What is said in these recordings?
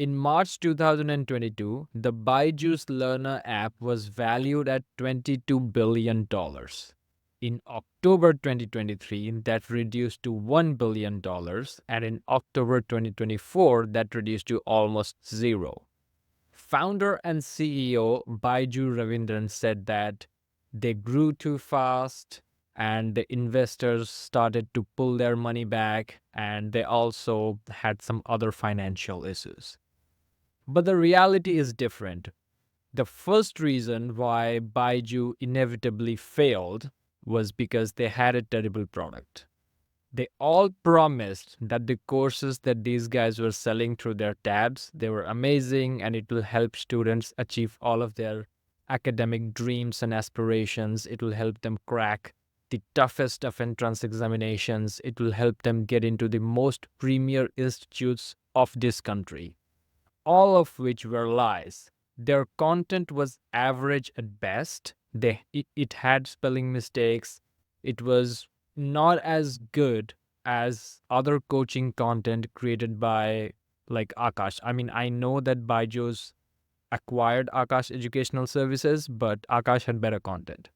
In March 2022, the Byju's Learner app was valued at $22 billion. In October 2023, that reduced to $1 billion, and in October 2024, that reduced to almost zero. Founder and CEO Byju Ravindran said that they grew too fast and the investors started to pull their money back, and they also had some other financial issues. But the reality is different. The first reason why Byju inevitably failed was because they had a terrible product. They all promised that the courses that these guys were selling through their tabs, they were amazing and it will help students achieve all of their academic dreams and aspirations. It will help them crack the toughest of entrance examinations. It will help them get into the most premier institutes of this country, all of which were lies. Their content was average at best. It had spelling mistakes. It was not as good as other coaching content created by like Akash. I mean, I know that Byju's acquired Akash Educational Services, but Akash had better content.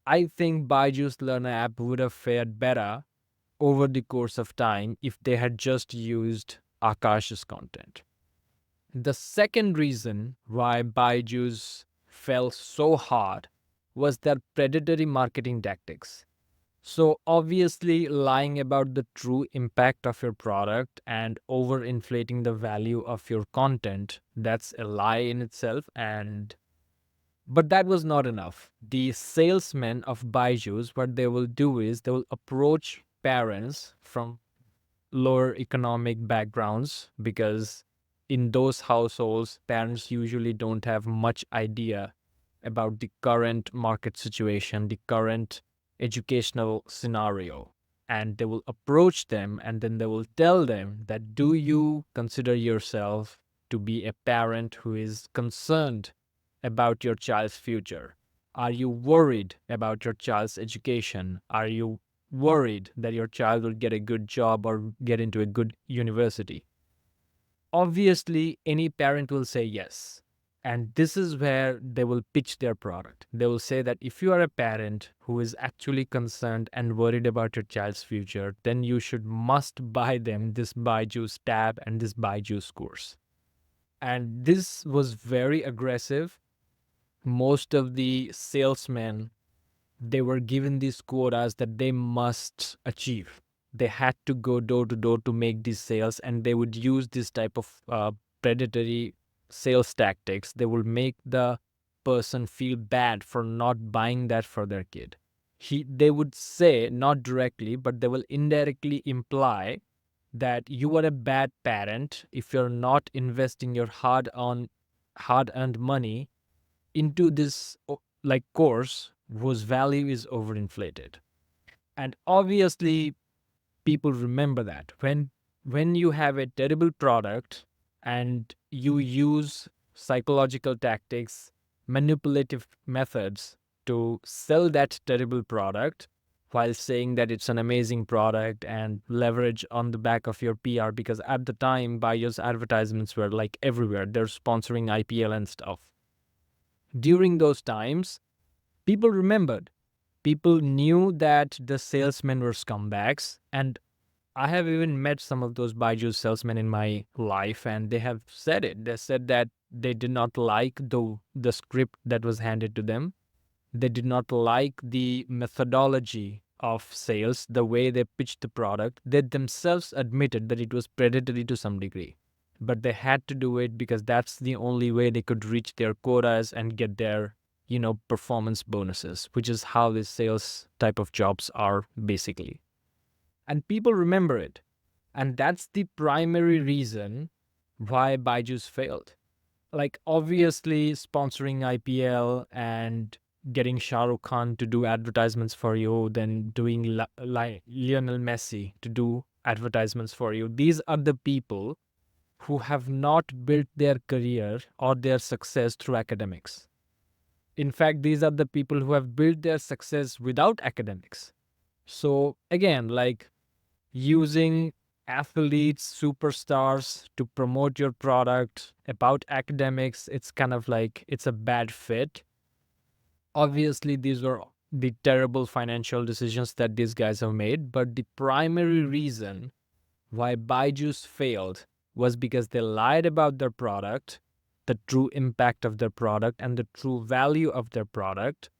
I think Byju's Learner app would have fared better over the course of time if they had just used Akash's content. The second reason why Byju's fell so hard was their predatory marketing tactics. So, obviously, lying about the true impact of your product and overinflating the value of your content, that's a lie in itself. But that was not enough. The salesmen of Byju's, what they will do is they will approach parents from lower economic backgrounds, because in those households, parents usually don't have much idea about the current market situation, the current educational scenario. And they will approach them and then they will tell them that, do you consider yourself to be a parent who is concerned about your child's future? Are you worried about your child's education? Are you worried that your child will get a good job or get into a good university? Obviously, any parent will say yes. And this is where they will pitch their product. They will say that if you are a parent who is actually concerned and worried about your child's future, then you must buy them this Byju's tab and this Byju's course. And this was very aggressive. Most of the salesmen, they were given these quotas that they must achieve. They had to go door to door to make these sales, and they would use this type of predatory sales tactics. They will make the person feel bad for not buying that for their kid. They would say, not directly, but they will indirectly imply that you are a bad parent if you're not investing your hard-earned money into this like course whose value is overinflated. And obviously, people remember that when you have a terrible product and you use psychological tactics, manipulative methods to sell that terrible product while saying that it's an amazing product and leverage on the back of your PR, because at the time Byju's advertisements were like everywhere. They're sponsoring IPL and stuff. During those times, people remembered. People knew that the salesmen were scumbags. And I have even met some of those Byju's salesmen in my life, and they have said it. They said that they did not like the script that was handed to them. They did not like the methodology of sales, the way they pitched the product. They themselves admitted that it was predatory to some degree. But they had to do it because that's the only way they could reach their quotas and get their, performance bonuses, which is how the sales type of jobs are basically. And people remember it. And that's the primary reason why Byju's failed. Like, obviously, sponsoring IPL and getting Shah Rukh Khan to do advertisements for you, then doing Lionel Messi to do advertisements for you. These are the people who have not built their career or their success through academics. In fact, these are the people who have built their success without academics. So again, like using athletes, superstars to promote your product. About academics, it's kind of like it's a bad fit. Obviously, these were the terrible financial decisions that these guys have made, but the primary reason why Byju's failed was because they lied about their product, the true impact of their product, and the true value of their product,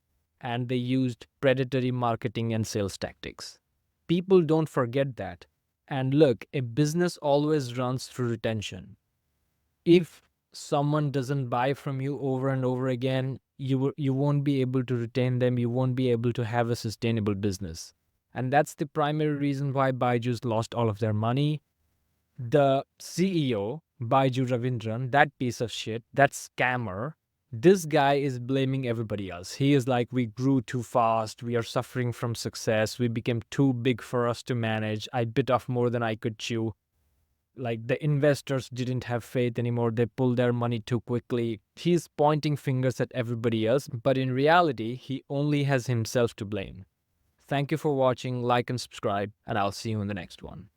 and they used predatory marketing and sales tactics. People don't forget that. And look, a business always runs through retention. If someone doesn't buy from you over and over again, you won't be able to retain them. You won't be able to have a sustainable business. And that's the primary reason why Byju's lost all of their money. The CEO, Byju Ravindran, that piece of shit, that scammer, this guy is blaming everybody else. He is like, we grew too fast. We are suffering from success. We became too big for us to manage. I bit off more than I could chew. Like the investors didn't have faith anymore. They pulled their money too quickly. He's pointing fingers at everybody else, but in reality, he only has himself to blame. Thank you for watching. Like and subscribe, and I'll see you in the next one.